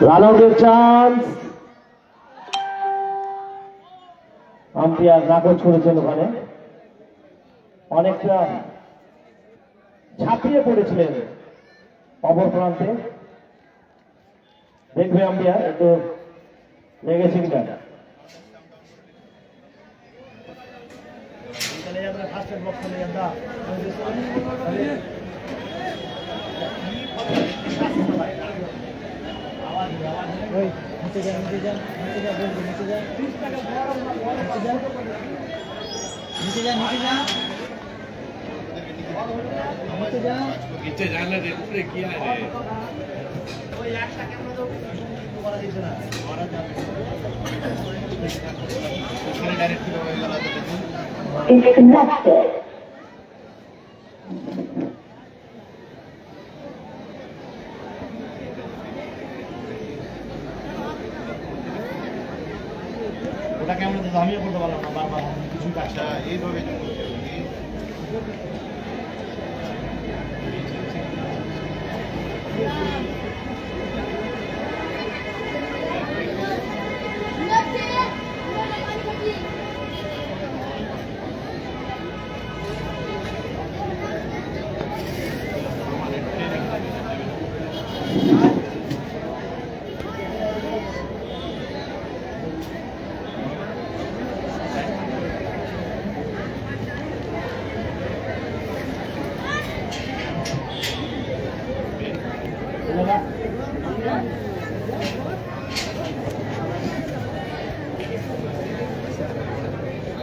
রানাউটের chance, umpire নাকচ করেছেন। ওখানে অনেকটা ঝাঁপিয়ে পড়েছিলেন অপর প্রান্তে, দেখবে আম্পায়ার একটু লেগেছে কিনা। नीचे जाना रे पूरे किया रे Disconnected. ওটা কেমন তো আমিও করতে পারলাম না, বারবার কিছু কাজটা এইভাবে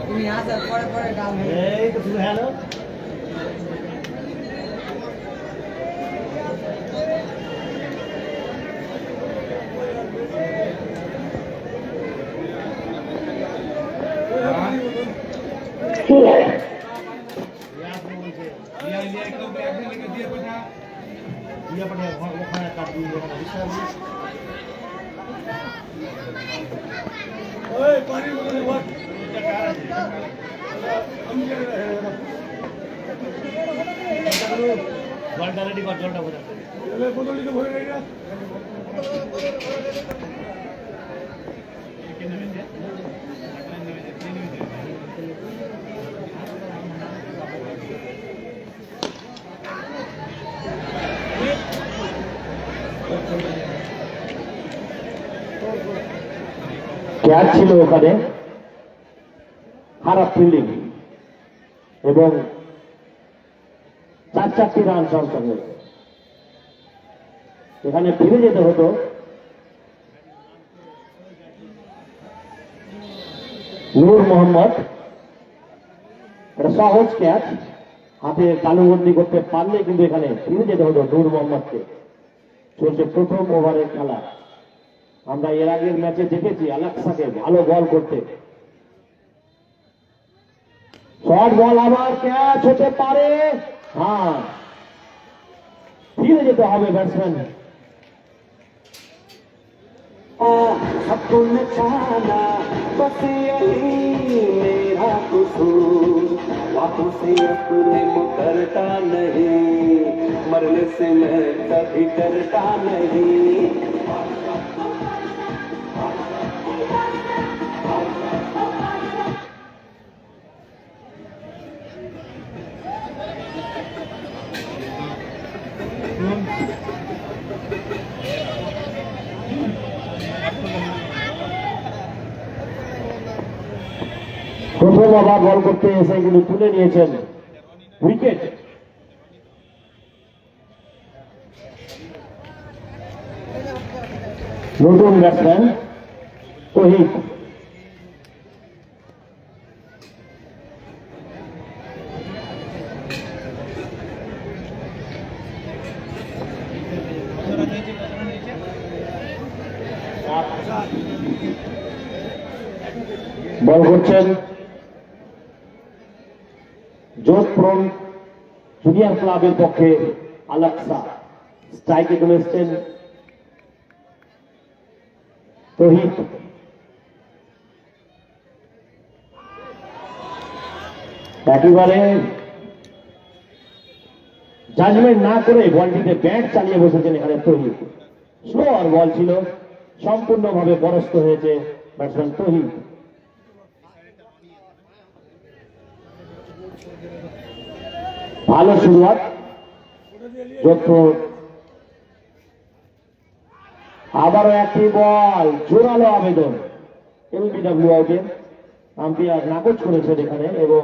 তুমি আসার পরে পরে ডাউন এই তো শুরু হলো। ওখানে কাট দিয়ে জলটা রেডি কর, জলটা বোঝা ক্যাচ ছিল ওখানে, খারাপ ফিল্ডিং এবং 4-4টি রান সংগ্রহ। এখানে ফিরে যেতে হতো। নূর মোহাম্মদ, এটা সহজ ক্যাচ, হাতে তালুবন্দি করতে পারলে কিন্তু এখানে ফিরে যেতে হতো নূর মোহাম্মদকে। চলছে প্রথম ওভারের খেলা। আমরা এর আগের ম্যাচে দেখেছি আলেক্সাকে ভালো বল করতে। শর্ট বল আবার ক্যাচ হতে পারে, হ্যাঁ ফিরে যেতে হবে ব্যাটসম্যান। अपने जाना बस यही मेरा कसूर, बातों से अपने मुकरता नहीं, मरने से मैं कभी डरता नहीं। প্রথম ওভার বল করতে এসে কিন্তু তুলে নিয়েছেন উইকেট। নতুন ব্যাটসম্যান তহিদ। বল করছেন যোধপুর জুনিয়র ক্লাবের পক্ষে আলেক্সা। স্ট্রাইকে চলে এসছেন তহিদ। একেবারে জাজমেন্ট না করে বলটিতে ব্যাট চালিয়ে বসেছেন এখানে তহিদ। স্লোয়ার বল ছিল, সম্পূর্ণভাবে পরাস্ত হয়েছে ব্যাটসম্যান তহিদ। ভালো শুরুয়াত, যত আবারও একটি বল, জোরালো আবেদন, এলবিডব্লিউ আউটে আম্পায়ার নাকচ করেছেন এখানে এবং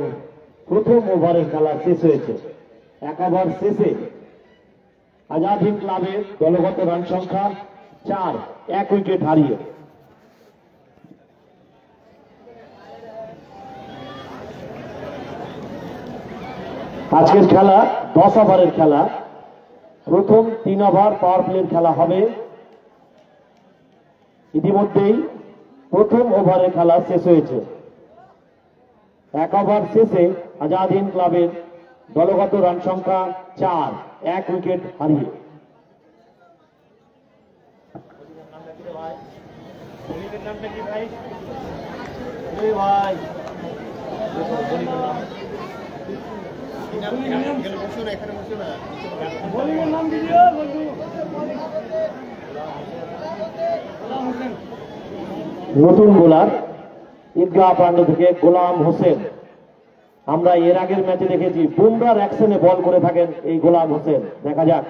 প্রথম ওভারের খেলা শেষ হয়েছে। 1 ওভার শেষে আজাদ হিন্দ ক্লাবের দলগত রান সংখ্যা 4, 1 উইকেট হারিয়ে। আজকের খেলা 10 ওভারের খেলা। প্রথম 3 ওভার পাওয়ার প্লের খেলা হবে। ইতিমধ্যেই প্রথম ওভারের খেলা শেষ হয়েছে। 1 ওভার শেষে আজাদ হিন্দ ক্লাবের দলগত রান সংখ্যা 4, 1 উইকেট হারিয়ে। নতুন বোলার ঈদগাহ প্রান্ত থেকে গোলাম হোসেন। আমরা এর আগের ম্যাচে দেখেছি বুমরার অ্যাকশনে বল করে থাকেন এই গোলাম হোসেন। দেখা যাক,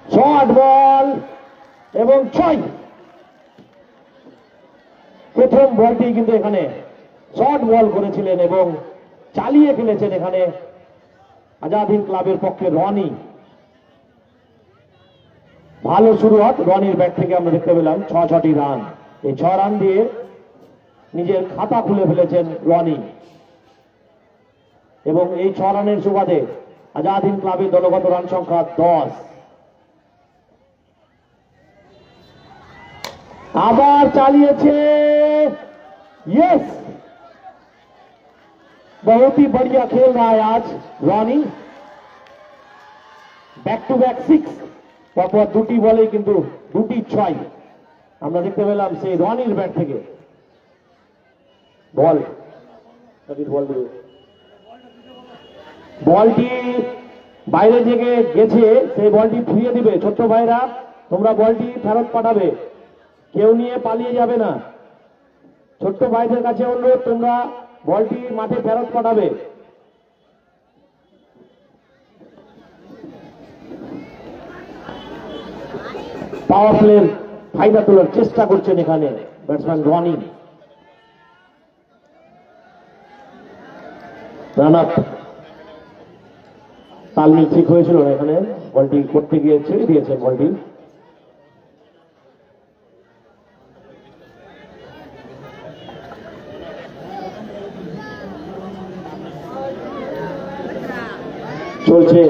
শর্ট বল এবং 6। প্রথম বলটি কিন্তু এখানে শর্ট বল করেছিলেন এবং চালিয়ে ফেলেছেন এখানে আজাদ হিন্দ ক্লাবের পক্ষে রনি। ভালো শুরুয়াত রনির ব্যাট থেকে আমরা দেখতে পেলাম 6টি রান। এই 6 রান দিয়ে নিজের খাতা খুলে ফেলেছেন রনি এবং এই 6 রানের সুবাদে আজাদ হিন্দ ক্লাবের দলগত রান সংখ্যা 10। আবার চালিয়েছে, यस, बहुत ही बढ़िया खेल रहा है आज रॉनी। बैक टू बैक 6, পরপর 2টি বলে কিন্তু 2টি 6 আমরা দেখতে পেলাম সেই রনির ব্যাট থেকে। বলটি বাইরে থেকে গেছে, সেই বলটি ফিরিয়ে দিবে। ছোট্ট ভাইরা, তোমরা বলটি ফেরত পাঠাবে, কেউ নিয়ে পালিয়ে যাবে না। ছোট্ট ভাইদের কাছে অনুরোধ, তোমরা বলটি মাঠে ফেরত পাঠাবে। পাওয়ার প্লের ফায়দা তোলার চেষ্টা করছেন এখানে ব্যাটসম্যান রনি। রান আপ, তালমিল ঠিক হয়েছিল না এখানে, বলটি করতে গিয়ে ছেড়ে দিয়েছেন বলটি। চলছে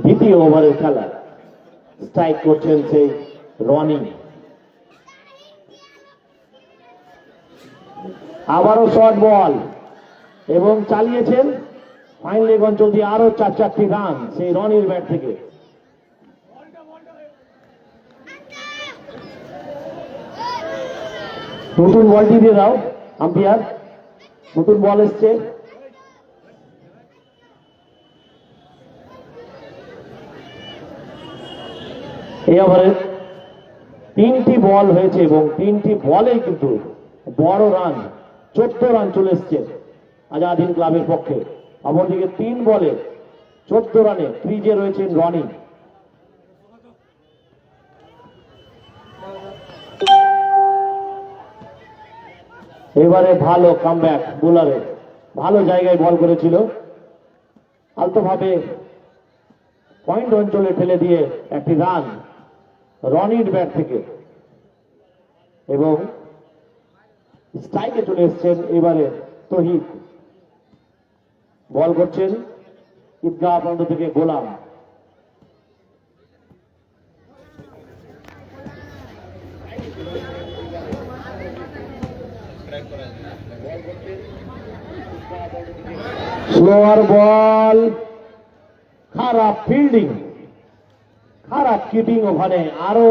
দ্বিতীয় ওভারের খেলা। স্ট্রাইক করছেন সেই রনি। আবারও শর্ট বল এবং চালিয়েছেন ফাইন লেগ অঞ্চল দিয়ে আরো 4টি রান সেই রনির ব্যাট থেকে। নতুন বলটি দিয়ে দাও আম্পায়ার, নতুন বল এসছে। এই ওভারে 3টি বল হয়েছে এবং 3টি বলে কিন্তু বড় রান, 14 রান চলে এসছে আজাদ হিন্দ ক্লাবের পক্ষে। অপরদিকে 3 বলে 14 রানে ক্রিজে রয়েছেন রনি। এবারে ভালো কামব্যাক বোলারের, ভালো জায়গায় বল করেছিল, আলতোভাবে পয়েন্ট অঞ্চলে ফেলে দিয়ে একটি রান রনির ব্যাট থেকে এবং স্ট্রাইকে চলে এসছেন এবারে তহিদ। বল করছেন ঈদগাহ প্রান্ত থেকে গোলাম। স্লোয়ার বল, খারাপ ফিল্ডিং, খারাপ কিপিং, ওখানে আরো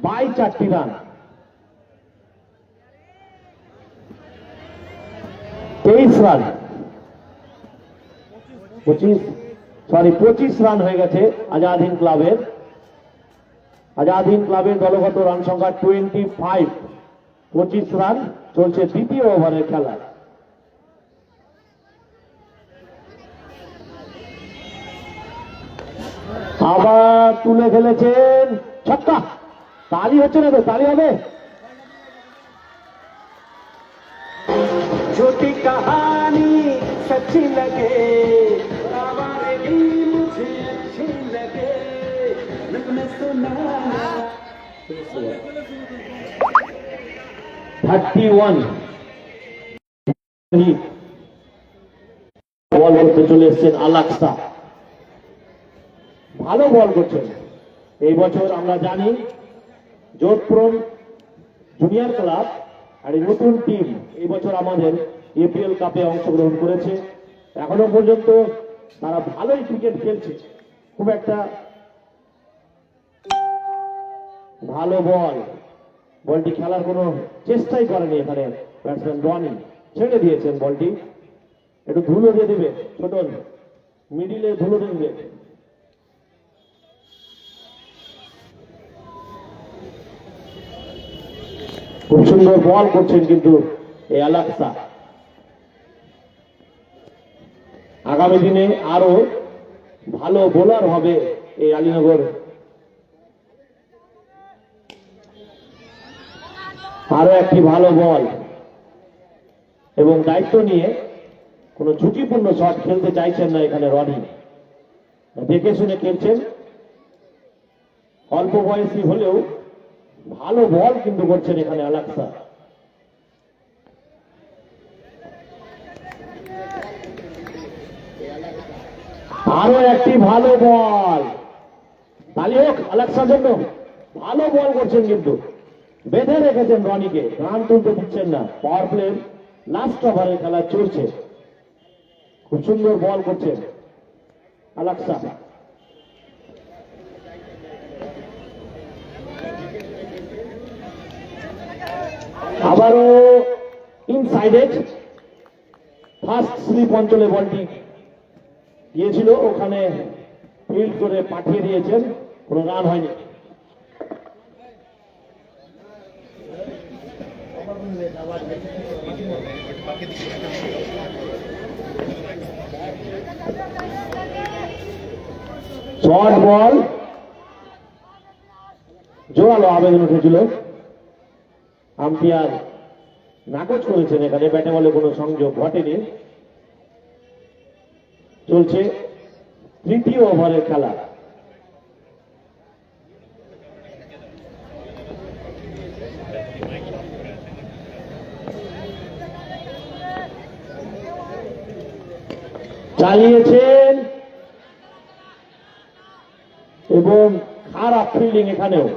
22 রান। 23 রান, 25 রান হয়ে গেছে আজাদ হিন্দ ক্লাবের। আজাদিন ক্লাবের দলগত রান সংখ্যা 25, 25 রান। চলছে দ্বিতীয় ওভারের খেলা। আবার তুলে ফেলেছেন, ছক্কা। তালি হচ্ছে না তো, তালি হবে। झूठी कहानी सच्ची लगे, आवाज़ें मुझे अच्छी लगे, मैं सुनाना। 31 বল করতে চলে এসছেন আলাক্সা। ভালো বল করছেন। এই বছর আমরা জানি যোধপুর জুনিয়র ক্লাব আর এই নতুন টিম এই বছর আমাদের এপিএল কাপে অংশগ্রহণ করেছে। এখনো পর্যন্ত তারা ভালোই ক্রিকেট খেলছে। খুব একটা ভালো বল, বলটি খেলার কোনো চেষ্টাই করেনি এখানে ব্যাটসম্যান রনি, ছেড়ে দিয়েছেন বলটি। একটু ধুলো দিয়ে দিবে, ছোট মিডিলে ধুলো দিয়ে দিবে। খুব সুন্দর বল করছেন কিন্তু এই আলাক্সা। আগামী দিনে আরো ভালো বোলার হবে এই আলীনগর। আরো একটি ভালো বল এবং দায়িত্ব নিয়ে কোন ঝুঁকিপূর্ণ শট খেলতে চাইছেন না এখানে রনি, দেখে শুনে খেলছেন। অল্প বয়সী হলেও ভালো বল কিন্তু করছেন এখানে আলাক্সা। আরো একটি ভালো বল, তালি হোক আলাক্সার জন্য। ভালো বল করছেন কিন্তু বেঁধে রেখেছেন রনিকে, রান তুলতে দিচ্ছেন না। পাওয়ার প্লে লাস্ট ওভারের খেলা চলছে। খুব সুন্দর বল করছেন আলাক্সা। আবারও ইনসাইডে ফার্স্ট স্লিপ অঞ্চলে বলটি গিয়েছিল, ওখানে ফিল্ড করে পাঠিয়ে দিয়েছেন, কোনো রান হয়নি। শর্ট বল, জোরালো আবেদন উঠেছিল, আম্পায়ার নাকচ করেছেন। এখানে ব্যাটে বলে কোনো সংযোগ ঘটেনি। চলছে তৃতীয় ওভারের খেলা। চালিয়েছেন এবং খারাপ ফিল্ডিং এখানেও।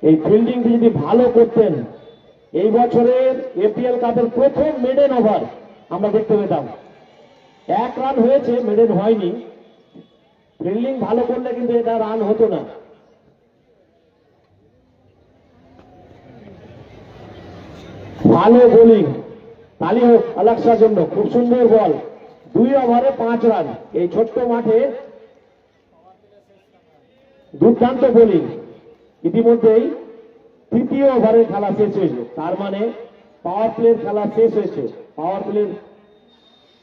এই ফিল্ডিংটি যদি ভালো করতেন, এই বছরের এপিএল কাপের প্রথম মেডেন ওভার আমরা দেখতে পেতাম। 1 রান হয়েছে, মেডেন হয়নি। ফিল্ডিং ভালো করলে কিন্তু এটা রান হতো না। ভালো বোলিং, তালি হোক আলাক্সার জন্য। খুব সুন্দর বল, 2 ওভারে 5 রান। এই ছোট্ট মাঠে দুর্দান্ত বোলিং। ইতিমধ্যেই তৃতীয় ওভারের খেলা শেষ হয়েছে, তার মানে পাওয়ার প্লের খেলা শেষ হয়েছে। পাওয়ার প্লের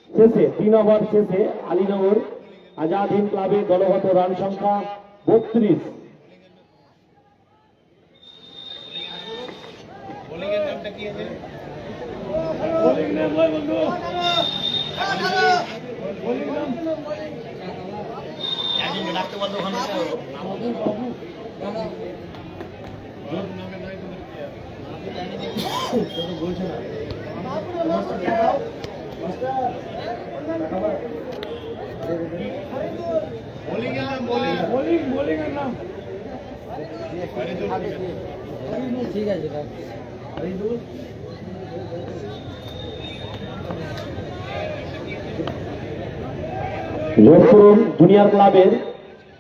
শেষে 3 ওভার শেষে আলীনগর আজাদ হিন্দ ক্লাবের দলগত রান সংখ্যা 32। ঠিক আছে যোধপুর জুনিয়র ক্লাবের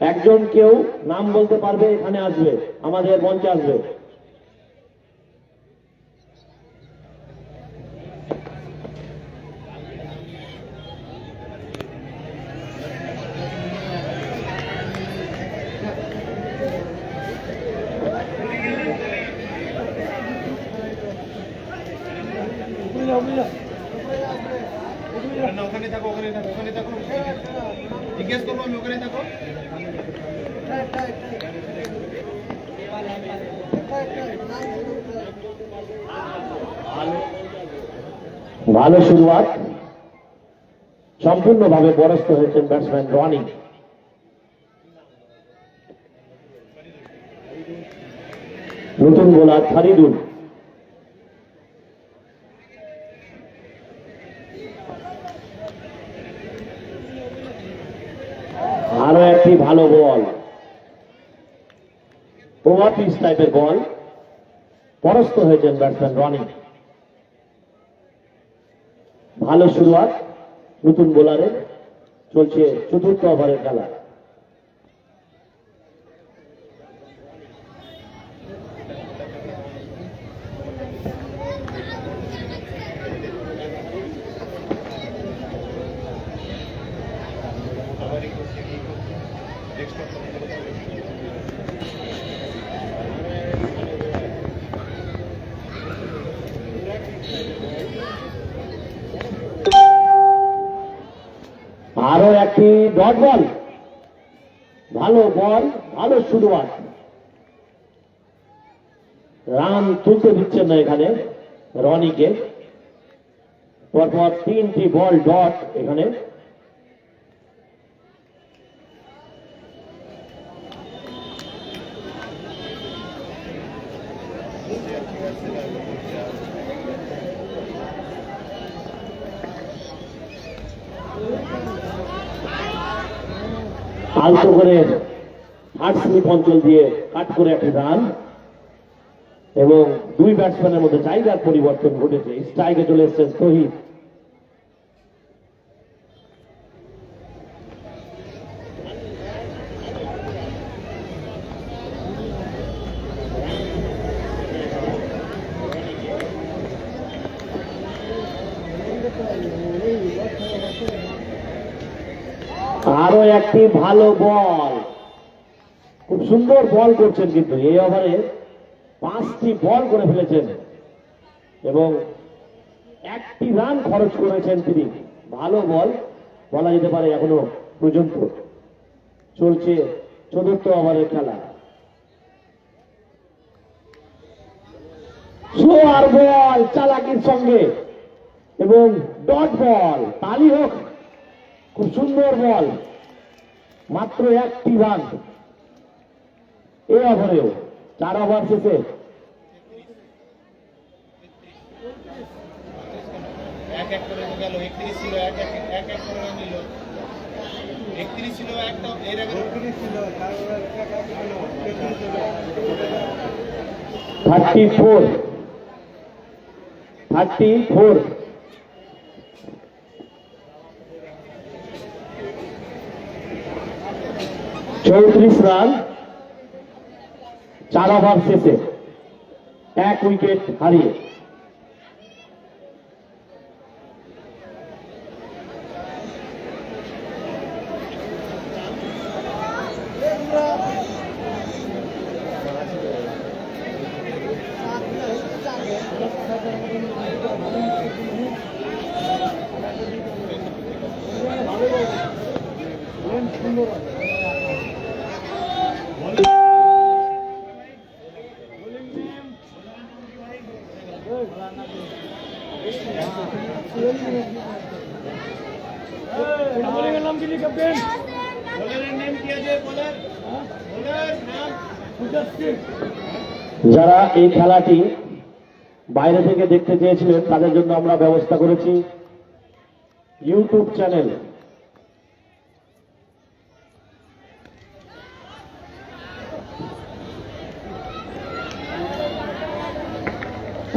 একজন কেউ নাম বলতে পারবে, এখানে আসবে, আমাদের মঞ্চে আসবে। জিজ্ঞেস করবো আমি ওখানে থাকো। ভালো শুরুয়াত, সম্পূর্ণভাবে পরাস্ত হয়েছেন ব্যাটসম্যান রনি। নতুন বোলার ফারিদুল। আরো একটি ভালো বল, ওভার পিচ টাইপের বল, পরাস্ত হয়েছেন ব্যাটসম্যান রনি। ভালো শুরুয়াত নতুন বোলারের, চলছে চতুর্থ ওভারের খেলা। আরো একটি ডট বল, ভালো বল, ভালো শুরুয়াত। রান তুলতে দিচ্ছেন না এখানে রনিকে, পরপর 3টি বল ডট এখানে। আলতো করে হার্ড স্লিপ অঞ্চল দিয়ে কাট করে একটি রান, এবং দুই ব্যাটসম্যানের মধ্যে জায়গার পরিবর্তন ঘটেছে। স্ট্রাইকে চলে এসছেন তহিদ। আরো একটি ভালো বল, খুব সুন্দর বল করছেন, কিন্তু এই ওভারে 5টি বল করে ফেলেছেন এবং 1টি রান খরচ করেছেন তিনি। ভালো বল বলা যেতে পারে এখনো পর্যন্ত। চলছে চতুর্থ ওভারের খেলা। স্লোয়ার বল চালাকির সঙ্গে এবং ডট বল, তালি হোক, খুব সুন্দর বল, মাত্র 1টি রান এই ওভারেও। 4 ওভার শেষে এক এক করে গেল, 31 ছিল, এক এক করে রান নিল। 31 ছিল একটা, এর আগে 31 ছিল, 34 34 রান 4 ওভার শেষে, 1 উইকেট হারিয়ে। বোলারের নেম কি আছে? বোলার নাম যারা এই খেলাটি বাইরে থেকে দেখতে চেয়েছিলেন তাদের জন্য আমরা ব্যবস্থা করেছি ইউটিউব চ্যানেল।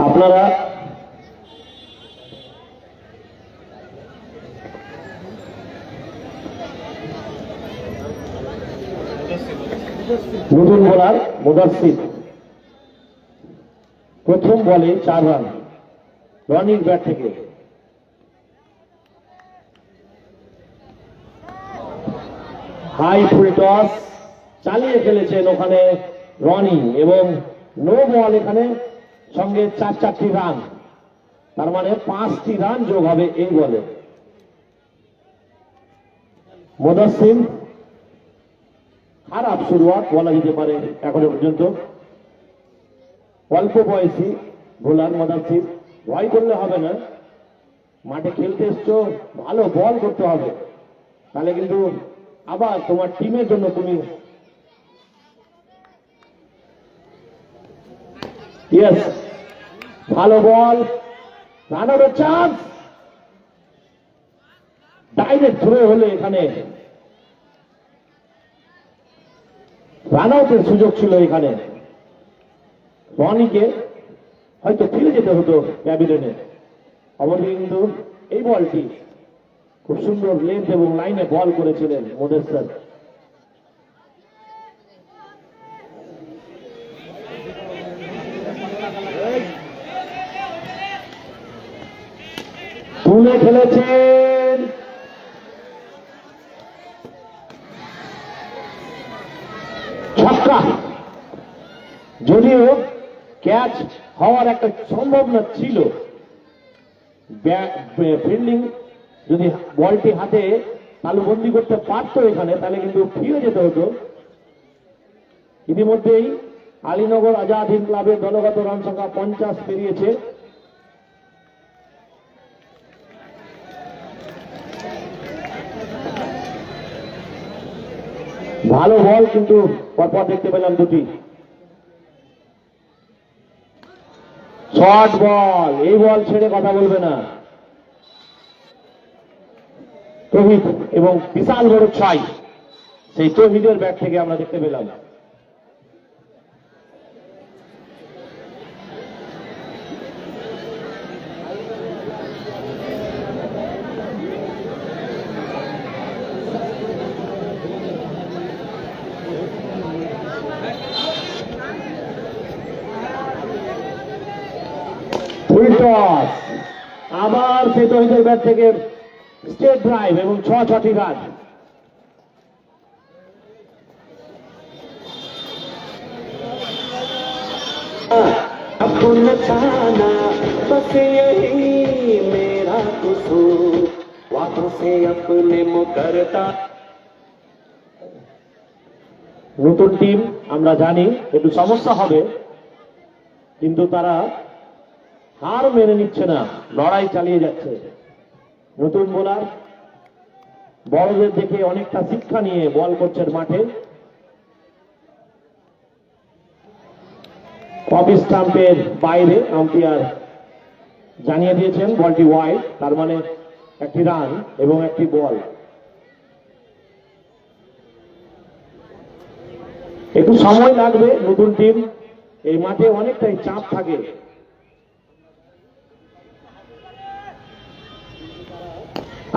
আপনারা নতুন বোলার মুদাসসির, প্রথম বলে 4 রান রনির ব্যাট থেকে। হাই ফুল টস চালিয়ে ফেলেছেন ওখানে রনি, এবং নো বল এখানে, সঙ্গে 4টি রান, তার মানে 5টি রান যোগ হবে এই বলে। মুদাসসির খারাপ শুরুয়াত বলা যেতে পারে এখনো পর্যন্ত। অল্প বয়সী বোলার মুদাসসির, ভয় করলে হবে না, মাঠে খেলতে এসছো, ভালো বল করতে হবে, তাহলে কিন্তু আবার তোমার টিমের জন্য তুমি ইয়েস ভালো বল, রানার চান্স, ডাইরেক্ট ধরে হলে এখানে রান আউটের সুযোগ ছিল। এখানে রনিকে হয়তো ফিরে যেতে হতো প্যাভিলিয়নে। অবশ্যই কিন্তু এই বলটি খুব সুন্দর লেন্থ এবং লাইনে বল করেছিলেন মুদাসসির। তুলে খেলেছেন, ছক্কা। যদিও ক্যাচ হওয়ার একটা সম্ভাবনা ছিল, ফিল্ডিং যদি বলটি হাতে তালুবন্দি করতে পারতো এখানে, তাহলে কিন্তু ফিরে যেতে হতো। ইতিমধ্যেই আলীনগর আজাদ হিন্দ ক্লাবের দলগত রান সংখ্যা 50 পেরিয়েছে। ভালো বল কিন্তু পরপর দেখতে পেলাম দুটি। শর্ট বল, এই বল ছেড়ে কথা বলবে না তৌহিদ, এবং বিশাল বড় ছয় সেই তৌহিদের ব্যাট থেকে আমরা দেখতে পেলাম। ফুল টস, আবার সেই তৌহিদের ব্যাট থেকে স্টেট ড্রাইভ এবং 6টি রান। अपना जाना बस यही मेरा कसूर, वादों से अपने मुकरता। নতুন টিম আমরা জানি একটু সমস্যা হবে, কিন্তু তারা হার মেনে নিচ্ছে না, লড়াই চালিয়ে যাচ্ছে। নতুন বোলার বড়দের দেখে অনেকটা শিক্ষা নিয়ে বল করছেন মাঠে। অফ স্টাম্পের বাইরে আম্পায়ার জানিয়ে দিয়েছেন বলটি ওয়াইড, তার মানে একটি রান এবং একটি বল। একটু সময় লাগবে, নতুন টিম, এই মাঠে অনেকটাই চাপ থাকে।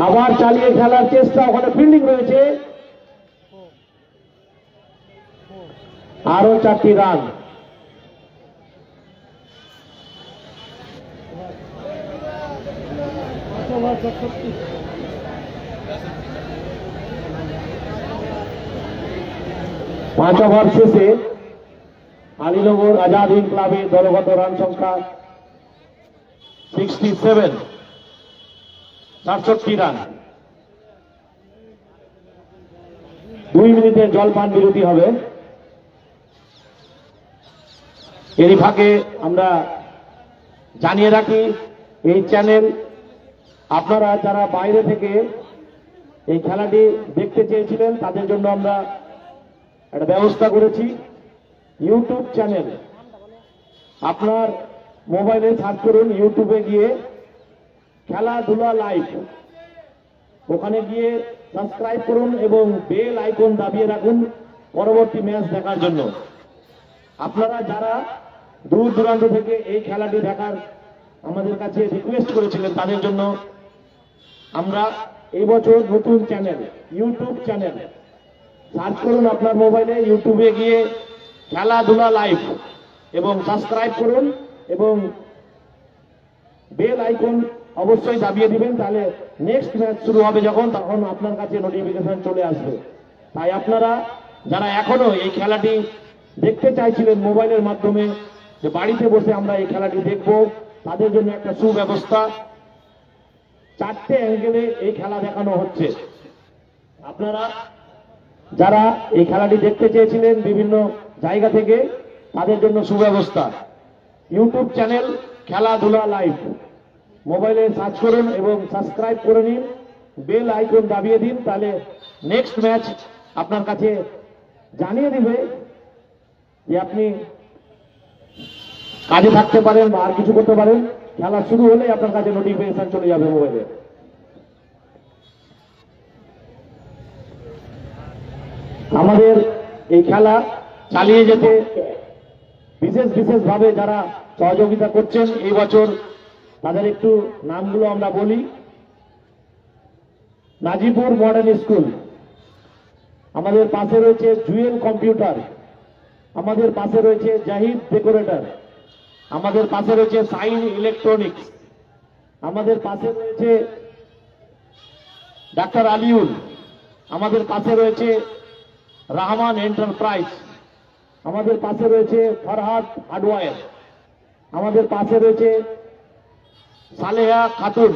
আবার চালিয়ে খেলার চেষ্টা, ওখানে ফিল্ডিং রয়েছে, আরো 4টি রান। পাঁচ ওভার শেষে আলীনগর আজাদ হিন্দ ক্লাবের দলগত রান সংখ্যা 67, 67 রান। 2 মিনিটের জলপান বিরতি হবে। এরই ফাঁকে আমরা জানিয়ে রাখি, এই চ্যানেল আপনারা যারা বাইরে থেকে এই খেলাটি দেখতে চেয়েছিলেন তাদের জন্য আমরা একটা ব্যবস্থা করেছি। ইউটিউব চ্যানেল, আপনার মোবাইলে সার্চ করুন, ইউটিউবে গিয়ে খেলাধুলা লাইভ, ওখানে গিয়ে সাবস্ক্রাইব করুন এবং বেল আইকন দাবিয়ে রাখুন পরবর্তী ম্যাচ দেখার জন্য। আপনারা যারা দূর দূরান্ত থেকে এই খেলাটি দেখার আমাদের কাছে রিকোয়েস্ট করেছিলেন তাদের জন্য আমরা এই বছর নতুন চ্যানেল, ইউটিউব চ্যানেল সার্চ করুন আপনার মোবাইলে, ইউটিউবে গিয়ে খেলাধুলা লাইভ এবং সাবস্ক্রাইব করুন এবং বেল আইকন অবশ্যই দাবিয়ে দিবেন, তাহলে নেক্সট ম্যাচ শুরু হবে যখন, তখন আপনার কাছে নোটিফিকেশন চলে আসবে। তাই আপনারা যারা এখনো এই খেলাটি দেখতে চাইছিলেন মোবাইলের মাধ্যমে, যে বাড়িতে বসে আমরা এই খেলাটি দেখব, তাদের জন্য একটা সুব্যবস্থা। 4টে অ্যাঙ্গেলে এই খেলা দেখানো হচ্ছে। আপনারা যারা এই খেলাটি দেখতে চেয়েছিলেন বিভিন্ন জায়গা থেকে, তাদের জন্য সুব্যবস্থা। ইউটিউব চ্যানেল খেলাধুলা লাইভ, মোবাইলে সার্চ করুন এবং সাবস্ক্রাইব করে নিন, বেল আইকন দাবিয়ে দিন, তাহলে নেক্সট ম্যাচ আপনার কাছে জানিয়ে দিবে যে আপনি কাজে থাকতে পারেন বা আর কিছু করতে পারেন। খেলা শুরু হলে আপনার কাছে নোটিফিকেশন চলে যাবে মোবাইলে। আমাদের এই খেলা চালিয়ে যেতে বিশেষভাবে যারা সহযোগিতা করছেন এই বছর, তাদের একটু নামগুলো আমরা বলি। নাজিপুর মডার্ন স্কুল, আমাদের পাশে রয়েছে জুয়েল কম্পিউটার, আমাদের পাশে রয়েছে জাহিদ ডেকোরেটর, আমাদের পাশে রয়েছে সাইন ইলেকট্রনিক্স, আমাদের পাশে রয়েছে ডাক্তার আলিউল, আমাদের পাশে রয়েছে রহমান এন্টারপ্রাইজ, আমাদের পাশে রয়েছে ফরহাদ হার্ডওয়্যার, আমাদের পাশে রয়েছে সালেহা খাতুন।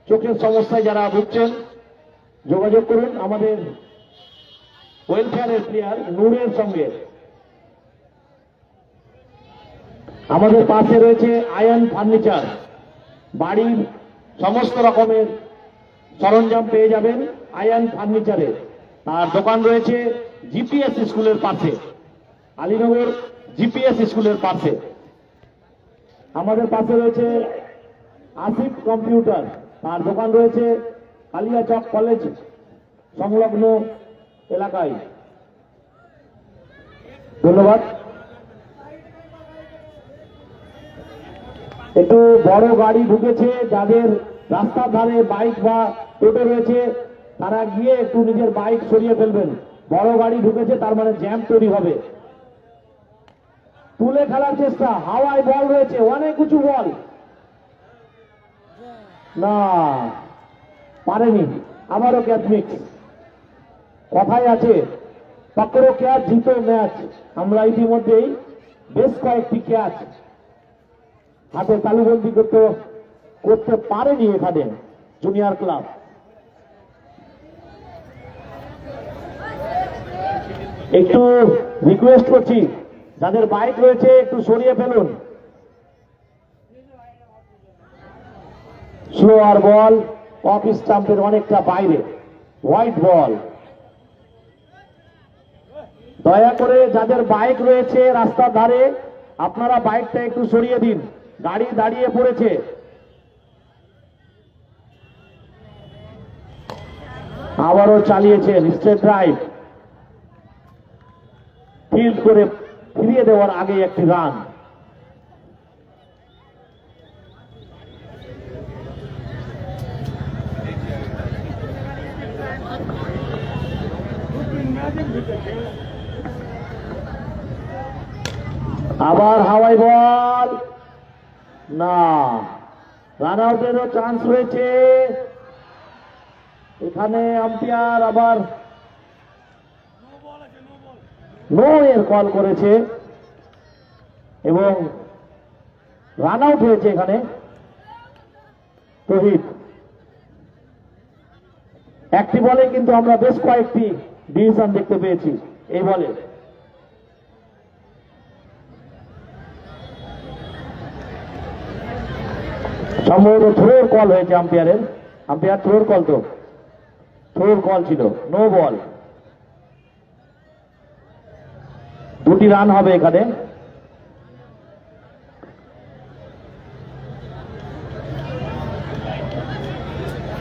চোখের সমস্যায় যারা ভুগছেন যোগাযোগ করুন আমাদের ওয়েলফেয়ারের প্লেয়ার নূরের সঙ্গে। আমাদের পাশে রয়েছে আয়ান ফার্নিচার, বাড়ির সমস্ত রকমের সরঞ্জাম পেয়ে যাবেন আয়ান ফার্নিচারে। তার দোকান রয়েছে জিপিএস স্কুলের পাশে, আলীনগর জিপিএস স্কুলের পাশে। আমাদের পাশে রয়েছে আসিফ কম্পিউটার, তার দোকান রয়েছে কালিয়াচক কলেজ সংলগ্ন এলাকায়। ধন্যবাদ। একটু বড় গাড়ি ঢুকেছে, যাদের রাস্তার ধারে বাইক বা টোটো রয়েছে তারা গিয়ে একটু নিজের বাইক সরিয়ে ফেলবেন। বড় গাড়ি ঢুকেছে, তার মানে জ্যাম তৈরি হবে। তুলে খেলার চেষ্টা, হাওয়ায় বল রয়েছে, অনেক উঁচু বল, না পারেনি। আবারও ক্যাচ মিক্স। কথাই আছে পকড়ো ক্যাচ জিতো ম্যাচ। আমরা ইতিমধ্যেই বেশ কয়েকটি ক্যাচ হাতে তালুবন্দি করতে পারেনি এখানে জুনিয়র ক্লাব। একটু রিকোয়েস্ট করছি, যাদের বাইক রয়েছে একটু সরিয়ে ফেলুন। স্লোয়ার বল, অফ স্টাম্পের অনেকটা বাইরে, হোয়াইট বল। দয়া করে যাদের বাইক রয়েছে রাস্তার ধারে, আপনারা বাইকটা একটু সরিয়ে দিন, গাড়ি দাঁড়িয়ে পড়েছে। আবারও চালিয়েছেন স্ট্রেট ড্রাইভ, ফিল্ড করে ফিরিয়ে দেওয়ার আগে একটি রান। আবার হাওয়াই বল, না, রান আউটেরও চান্স রয়েছে এখানে। আম্পায়ার আবার নো এর কল করেছে এবং রান আউট হয়েছে এখানে তৌহিদ। একটি বলে কিন্তু আমরা বেশ কয়েকটি ডিভিশন দেখতে পেয়েছি এই বলে। সম্ভবত থ্রোর কল হয়েছে আম্পায়ারের। আম্পায়ার থ্রোর কল, তো থ্রোর কল ছিল, নো বল। দুটি রান হবে এখানে।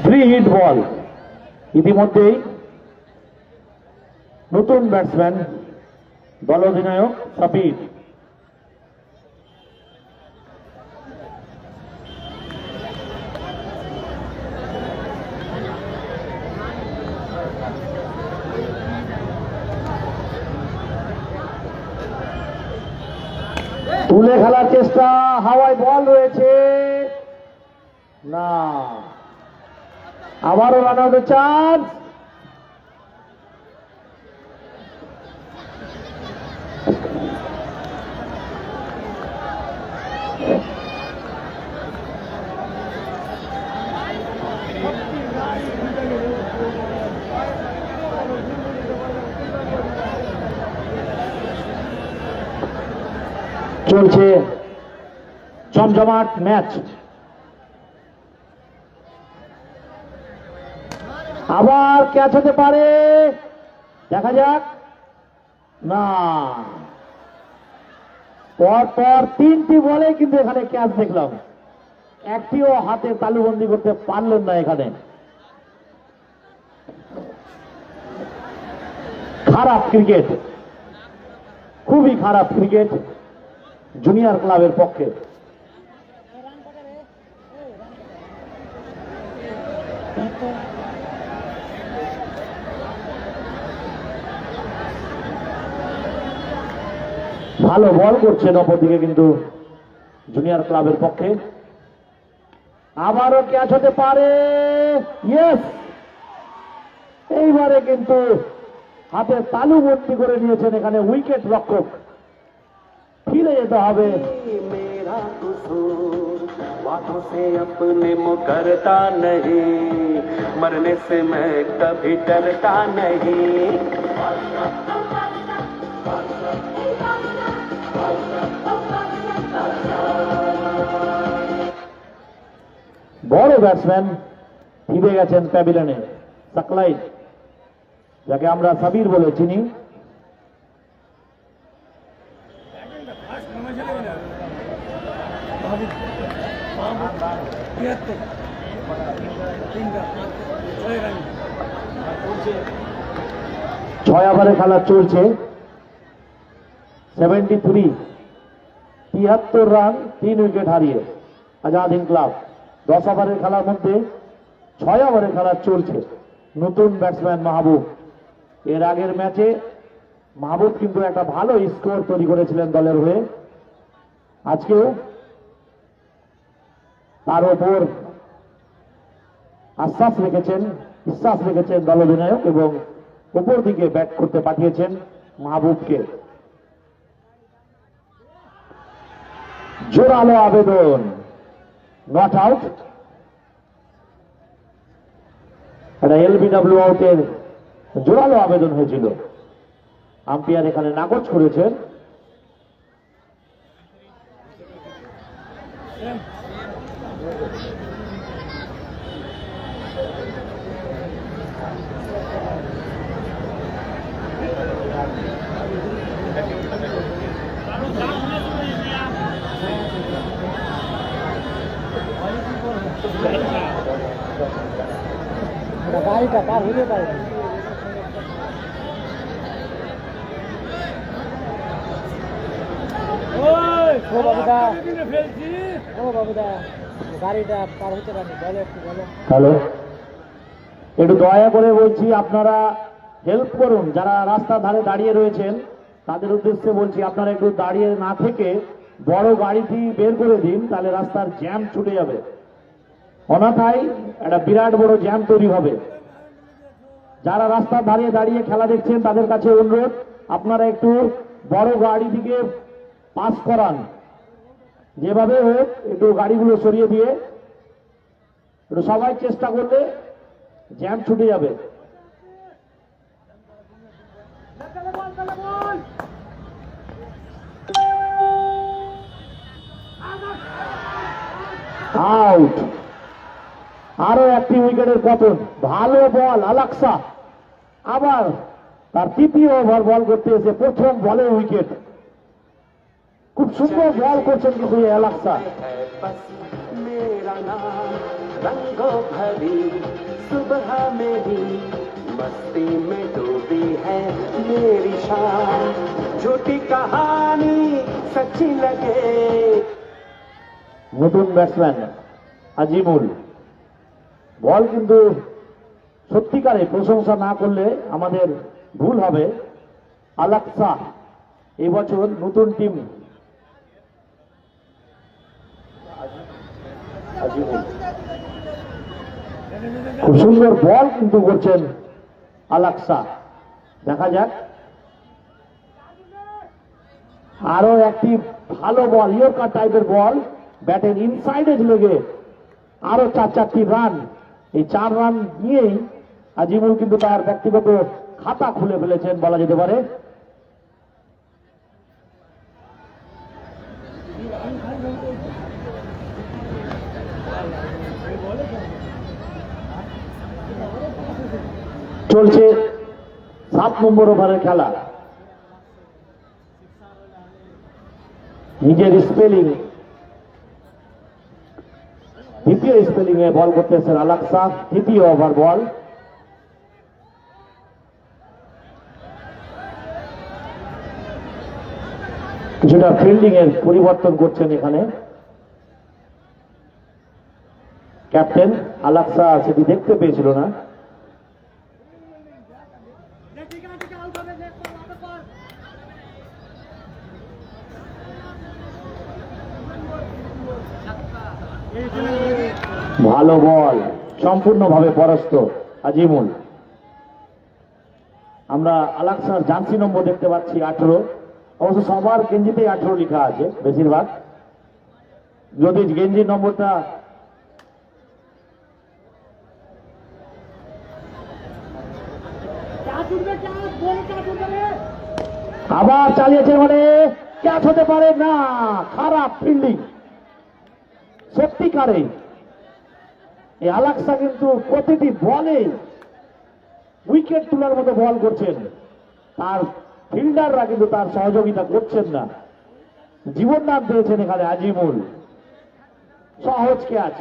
থ্রি হিট বল। ইতিমধ্যেই নতুন ব্যাটসম্যান দল অধিনায়ক সাবির। তুলে খেলার চেষ্টা, হাওয়ায় বল রয়েছে, না, আবারও রান আউটের চান্স। চলছে জমজমাট ম্যাচ। আবার ক্যাচ হতে পারে, দেখা যাক। না, পরপর 3টি বলে কিন্তু এখানে ক্যাচ দেখলাম, একটিও হাতে তালুবন্দি করতে পারলেন না। এখানে খারাপ ক্রিকেট, খুবই খারাপ ক্রিকেট জুনিয়র ক্লাবের পক্ষে। ভালো বল করছেন অপরদিকে কিন্তু জুনিয়র ক্লাবের পক্ষে। আবারও ক্যাচ হতে পারে, ইয়েস। এইবারে কিন্তু হাতে তালুবন্দি করে নিয়েছেন এখানে উইকেট রক্ষক। ফিরে যেতে হবে। मेरा कसूर बातों से अपने मुकरता नहीं, मरने से मैं कभी डरता नहीं। বড় ব্যাটসম্যান ফিরে গেছেন প্যাভিলিয়নে, সাকলাই, যাকে আমরা সাবির বলে চিনি। ছয় ওভারে খেলা চলছে, 73, 73 রান, 3 উইকেট হারিয়ে আজাদ হিন্দ ক্লাব। 10 ওভারের খেলার মধ্যে 6 ওভারের খেলা চলছে। নতুন ব্যাটসম্যান মাহবুব। এর আগের ম্যাচে মাহবুব কিন্তু একটা ভালো স্কোর তৈরি করেছিলেন দলের হয়ে। আজকেও তার ওপর বিশ্বাস রেখেছেন দল অধিনায়ক এবং উপর দিকে ব্যাট করতে পাঠিয়েছেন মাহবুবকে। জোরালো আবেদন, নট আউট। এটা এলবিডব্লিউ আউটের জোরালো আবেদন হয়েছিল, আম্পায়ার এখানে নাকচ করেছেন। গাড়িটা পার হতে পারে। ও বাবুদা, গাড়িটা পার হতে পারে, বলো একটু বলো। হ্যালো, একটু দয়া করে বলছি আপনারা হেল্প করুন। যারা রাস্তার ধারে দাঁড়িয়ে রয়েছেন তাদের উদ্দেশ্যে বলছি, আপনারা একটু দাঁড়িয়ে না থেকে বড় গাড়িটি বের করে দিন, তাহলে রাস্তার জ্যাম ছুটে যাবে। অন্যথায় একটা বিরাট বড় জ্যাম তৈরি হবে। যারা রাস্তার ধারে দাঁড়িয়ে খেলা দেখছেন তাদের কাছে অনুরোধ, আপনারা একটু বড় গাড়ি দিকে পাস করান। যেভাবে হোক একটু গাড়িগুলো সরিয়ে দিয়ে একটু সবাই চেষ্টা করলে জ্যাম ছুটে যাবে। আউট। আরো একটি উইকেটের পতন। ভালো বল আলাক্সা, আবার তার 3য় ওভার বল করতে এসে প্রথম বলে উইকেট। খুব সুন্দর বল করছেন কিন্তু আলাক্সা। बस मेरा नाम रंगों भरी सुबह मेरी मस्ती में डूबी है मेरी शान, झूठी कहानी सच्ची लगे। নতুন ব্যাটসম্যান আজিমুল। বল কিন্তু সত্যিকারে প্রশংসা না করলে আমাদের ভুল হবে। আলাক্সা এবছর নতুন টিম। খুব সুন্দর বল কিন্তু করছেন আলাক্সা, দেখা যাক। আরো একটি ভালো বল, ইয়র্কার টাইপের বল, ব্যাটের ইনসাইডে লেগে আরো 4টি রান। এই 4 রান নিয়েই আজিমুল কিন্তু তার ব্যক্তিগত খাতা খুলে ফেলেছেন বলা যেতে পারে। চলছে 7 নম্বর ওভারের খেলা। নিজের স্পেলিং দ্বিতীয় স্পেলিং এ বল করতেছেন আলাক্সা। তৃতীয় ওভার বল। কিছুটা ফিল্ডিং এর পরিবর্তন করছেন এখানে ক্যাপ্টেন। আলাক্সা সেটি দেখতে পেয়েছিল না। ভালো বল, সম্পূর্ণভাবে পরাস্ত আজিমুল। আমরা আলাক্সার জার্সি নম্বর দেখতে পাচ্ছি 18। অবশ্য সবার গেঞ্জিতেই 18 লেখা আছে বেশিরভাগ। যদি গেঞ্জির নম্বরটা আবার চালিয়েছে, মানে ক্যাচ হতে পারে না। খারাপ ফিল্ডিং সত্যিকারে। এই আলাক্সা কিন্তু প্রতিটি বলে উইকেট তোলার মতো বল করছেন, তার ফিল্ডাররা কিন্তু তার সহযোগিতা করছেন না। জীবন দান দিয়েছেন এখানে আজিমুল। সহজ ক্যাচ,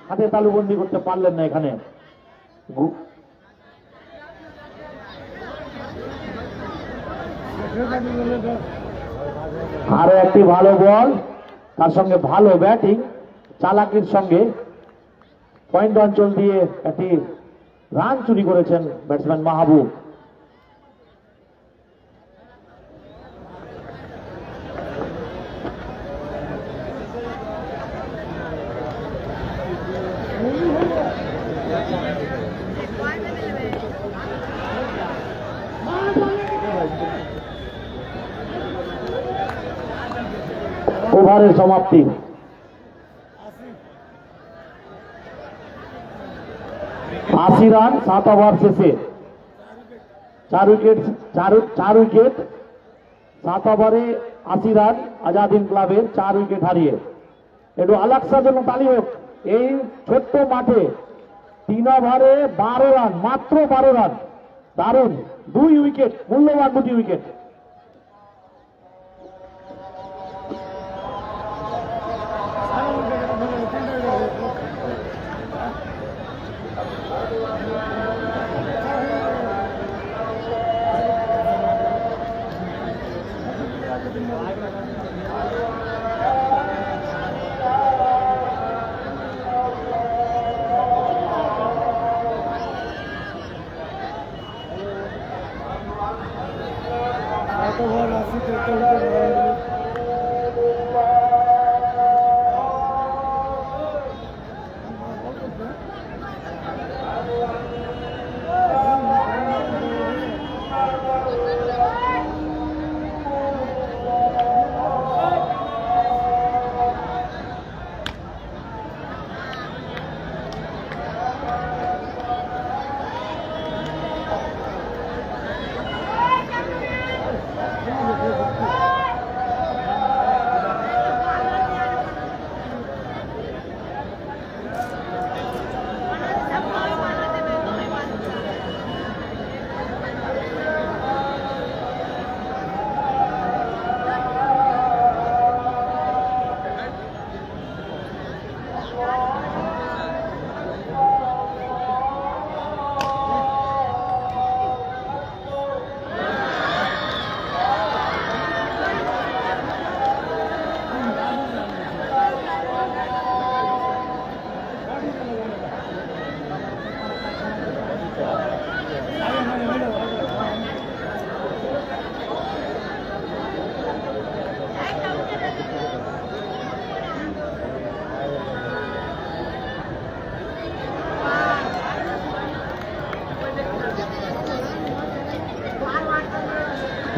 হাতে তালুবন্দি করতে পারলেন না এখানে। আরো একটি ভালো বল, তার সঙ্গে ভালো ব্যাটিং, চালাকির সঙ্গে পয়েন্ট অঞ্চল দিয়ে একটি রান চুরি করেছেন ব্যাটসম্যান মাহবুব। ওভারের সমাপ্তি। 80 রান 7 ওভার শেষে। 4 উইকেট 7 ওভারে 80 রান আজাদিন ক্লাবের 4 উইকেট হারিয়ে। একটু আলাক্সার জন্য তালি হোক। এই ছোট্ট মাঠে 3 ওভারে 12 রান, মাত্র 12 রান। দারুণ 2 উইকেট, মূল্যবান 2টি উইকেট।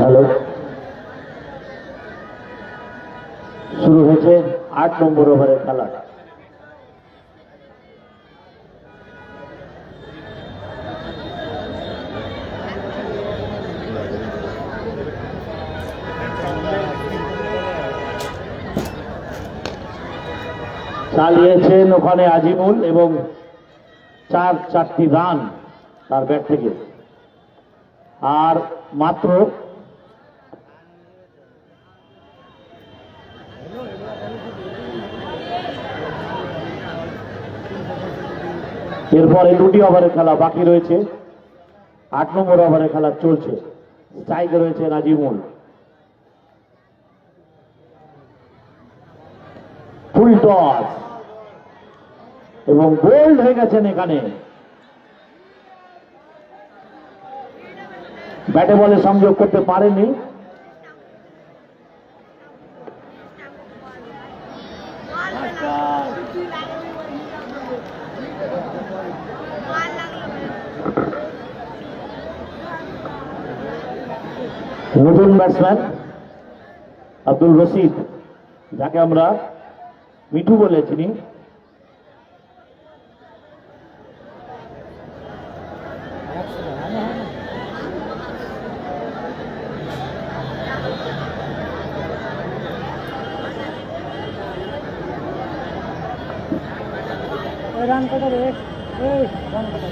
হ্যালো, শুরু হয়েছে 8 নম্বর ওভারের খেলা। চালিয়েছেন ওখানে আজিমুল এবং 4টি রান তার ব্যাট থেকে। আর মাত্র এরপরে 2টি ওভারের খেলা বাকি রয়েছে। 8 নম্বর ওভারের খেলা চলছে। স্ট্রাইকে রয়েছে নাজিমুল। ফুল টস এবং বোল্ড হয়ে গেছেন এখানে। ব্যাটে বলে সংযোগ করতে পারেনি। নতুন ব্যাটসম্যান আব্দুল রশিদ, যাকে আমরা মিঠু বলে চিনি, রান কত রে? এই রান কত?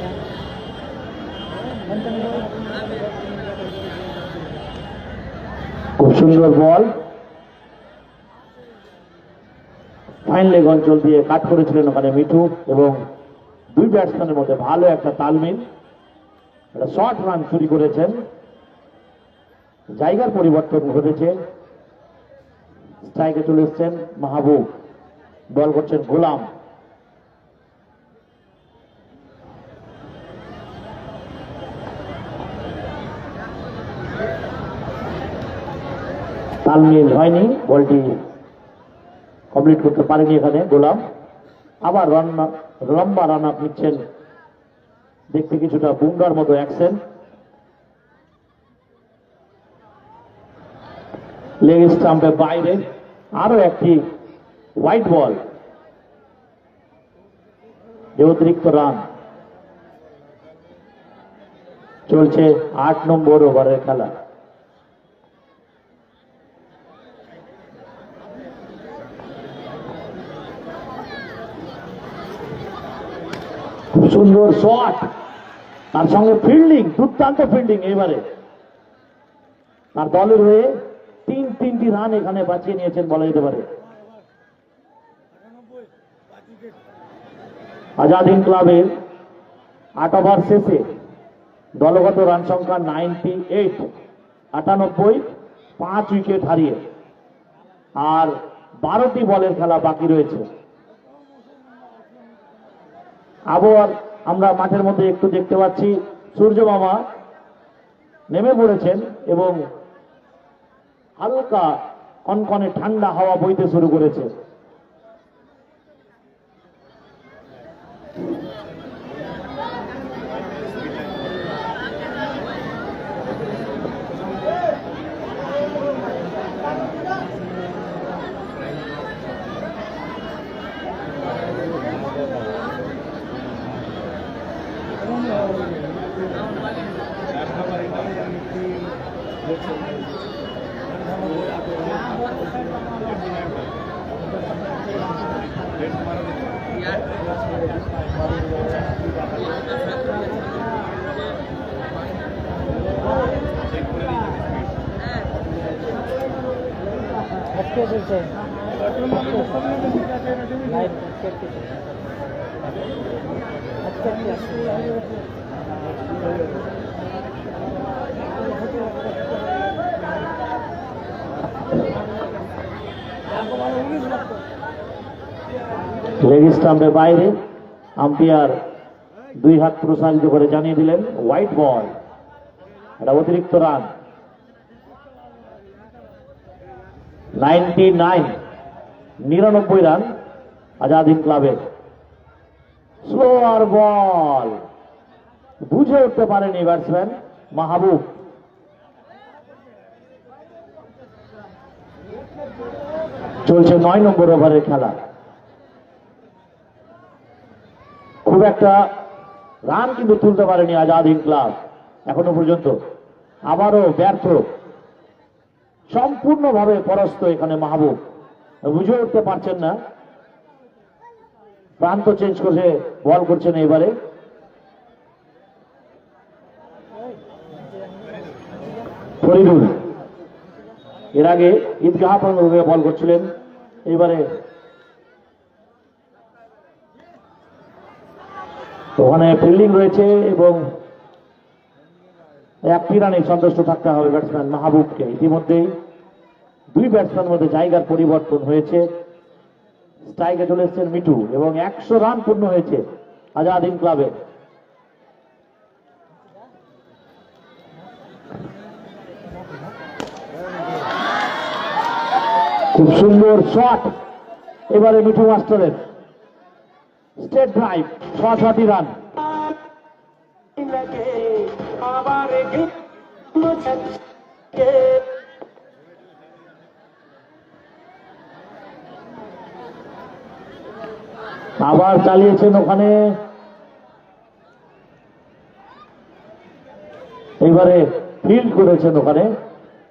খুব সুন্দর বল, ফাইন লেগ অঞ্চল দিয়ে কাট করেছিলেন ওখানে মিঠু, এবং দুই ব্যাটসম্যানের মধ্যে ভালো একটা তালমিল। একটা শর্ট রান চুরি করেছেন। জায়গার পরিবর্তন ঘটেছে। স্ট্রাইকে চলে এসছেন মাহবুব, বল করছেন গোলাম। তালমিল হয়নি, বলটি কমপ্লিট করতে পারেনি এখানে গোলাম। আবার লম্বা রান আপ নিচ্ছেন, দেখতে কিছুটা বুমরার মতো অ্যাকশন। লেগ স্টাম্পের বাইরে আরো একটি হোয়াইট বল, অতিরিক্ত রান। চলছে 8 নম্বর ওভারের খেলা। খুব সুন্দর শট, তার সঙ্গে ফিল্ডিং, দুর্দান্ত ফিল্ডিং। এবারে তার দলের হয়ে 3টি রান এখানে বাঁচিয়ে নিয়েছেন বলা যেতে পারে। আজাদ হিন্দ ক্লাবের 8 ওভার শেষে দলগত রান সংখ্যা 98, 5 উইকেট হারিয়ে। আর 12টি বলের খেলা বাকি রয়েছে। আবহাওয়ার আমরা মাঠের মধ্যে একটু দেখতে পাচ্ছি সূর্য মামা নেমে পড়েছেন এবং হালকা কনকনে ঠান্ডা হাওয়া বইতে শুরু করেছে। আজকে বলছে লাইভ আজকে লেগ স্টাম্পের বাইরে আম্পায়ার 2 হাত প্রসারিত করে জানিয়ে দিলেন হোয়াইট বল, এটা অতিরিক্ত রান। 99 রান আজাদ হিন্দ ক্লাবের। স্লোয়ার বল, বুঝে উঠতে পারেনি ব্যাটসম্যান মাহবুব। চলছে 9 নম্বর ওভারের খেলা। খুব একটা রান কিন্তু তুলতে পারেনি আজাদ হিন্দ ক্লাব এখনো পর্যন্ত। আবারও ব্যর্থ, সম্পূর্ণভাবে পরাস্ত এখানে মাহবুব। বুঝে উঠতে পারছেন না, প্রান্ত চেঞ্জ করে বল করছেন এবারে। ফরিদুল এর আগে ঈদগাহ প্রাঙ্গণে বল করছিলেন, এবারে ওখানে ফিল্ডিং রয়েছে এবং একটি রানে সন্তুষ্ট থাকতে হবে ব্যাটসম্যান মাহবুবকে। ইতিমধ্যেই দুই ব্যাটসম্যানের মধ্যে জায়গার পরিবর্তন হয়েছে। স্ট্রাইকে চলে এসেছেন মিঠু এবং 100 রান পূর্ণ হয়েছে আজাদিন ক্লাবে। খুব সুন্দর শট এবারে মিঠু মাস্টারের, স্টেট ড্রাইভ, 66 রান। लगे आवारगी मुझे আবার চালিয়েছেন ওখানে, এইবারে ফিল্ড করেছেন ওখানে,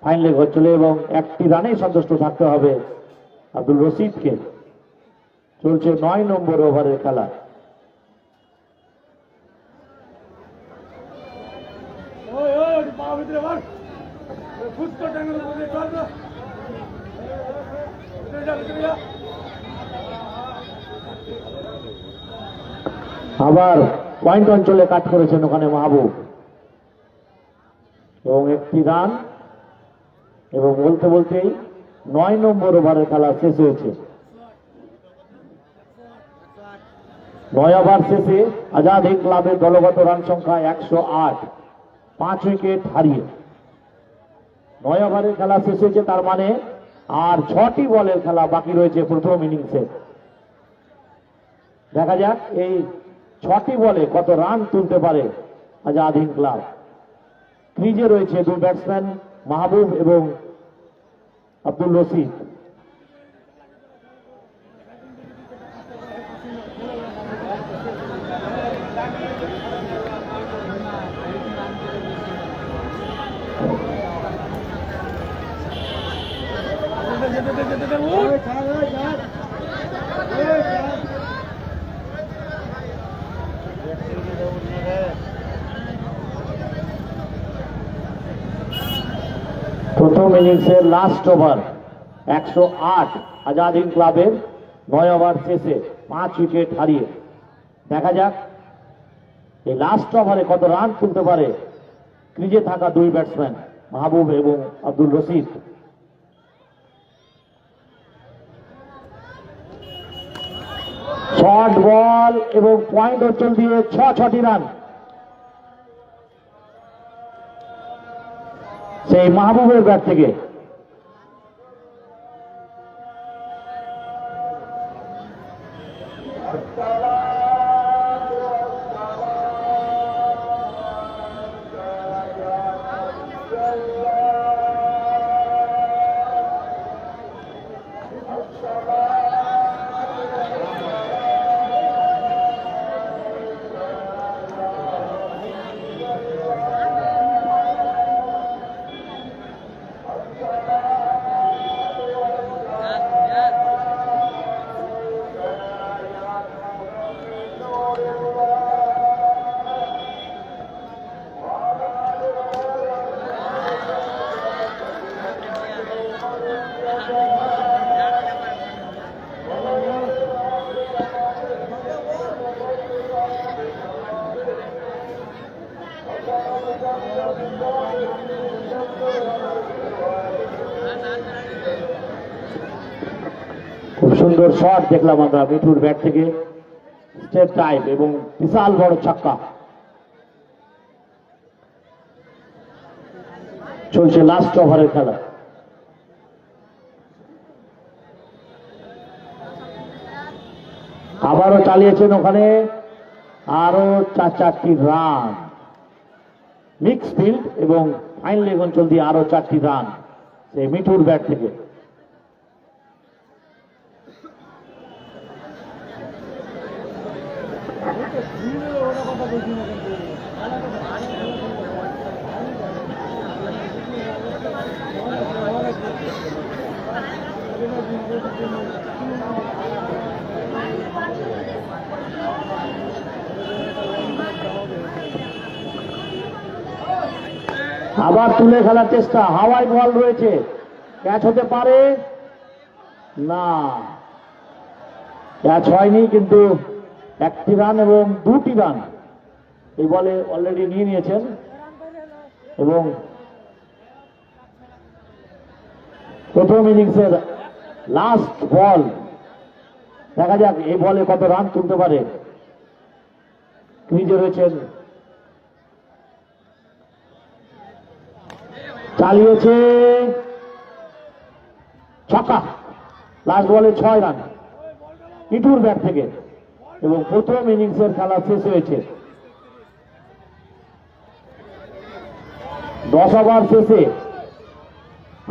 ফাইন লেগ হচ্ছিল এবং একটি রানে সন্তুষ্ট থাকতে হবে আব্দুল রশিদকে। চলছে 9 নম্বর ওভারের খেলা। আবার পয়েন্ট অঞ্চলে কাট করেছেন ওখানে মাহবুব এবং একটি রান, এবং বলতে বলতেই 9 নম্বর ওভারের খেলা শেষ হয়েছে। 9 ওভার শেষে আজাদ হিন্দ ক্লাবের দলগত রান সংখ্যা 108, 5 উইকেট হারিয়ে। 9 ওভারের খেলা শেষ হয়েছে, তার মানে আর 6টি বলের খেলা বাকি রয়েছে প্রথম ইনিংসে। দেখা যাক এই 6টি বলে কত রান তুলতে পারে আজাদ হিন্দ ক্লাব। ক্রিজে রয়েছে দুই ব্যাটসম্যান মাহবুব এবং আব্দুল রশিদ। প্রথম ইনিংসের লাস্ট ওভার 108 আজাদ হিন্দ ক্লাবের 9 ওভার শেষে 5 উইকেট হারিয়ে। দেখা যাক এই লাস্ট ওভারে কত রান তুলতে পারে ক্রিজে থাকা দুই ব্যাটসম্যান মাহবুব এবং আব্দুল রশিদ। শর্ট বল এবং পয়েন্ট অঞ্চল দিয়ে 6টি রান। সেই মাহবুবের ব্যাট থেকে খুব সুন্দর শট দেখলাম আমরা মিঠুর ব্যাট থেকে, স্টেপ টাইপ এবং বিশাল বড় ছক্কা। চলছে লাস্ট ওভারের খেলা। আবারও চালিয়েছেন ওখানে, আরো 4টি রান। মিক্স ফিল্ড এবং ফাইন লেগ অঞ্চল দিয়ে আরো 4টি রান সেই মিঠুর ব্যাট থেকে। আবার তুলে খেলার চেষ্টা, হাওয়ায় বল রয়েছে, ক্যাচ হতে পারে না, ক্যাচ হয়নি, কিন্তু একটি রান এবং দুটি রান এই বলে অলরেডি নিয়ে নিয়েছেন। এবং প্রথম ইনিংসের লাস্ট বল, দেখা যাক এই বলে কত রান তুলতে পারে। ক্রিজে রয়েছেন, চালিয়েছে, ছক্কা, লাস্ট বলে 6 রান ইটুর ব্যাট থেকে। এবং প্রথম ইনিংসের খেলা শেষ হয়েছে। 10 ওভার শেষে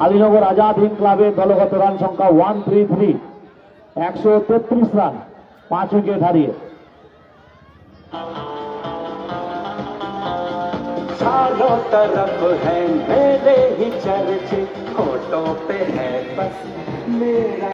আলীনগর আজাদ হিন্দ ক্লাবের দলগত রান সংখ্যা 133, 133 রান, 5 উইকেট হারিয়ে। चारों तरफ है मेरे ही चर्चे, होठों पे है बस मेरा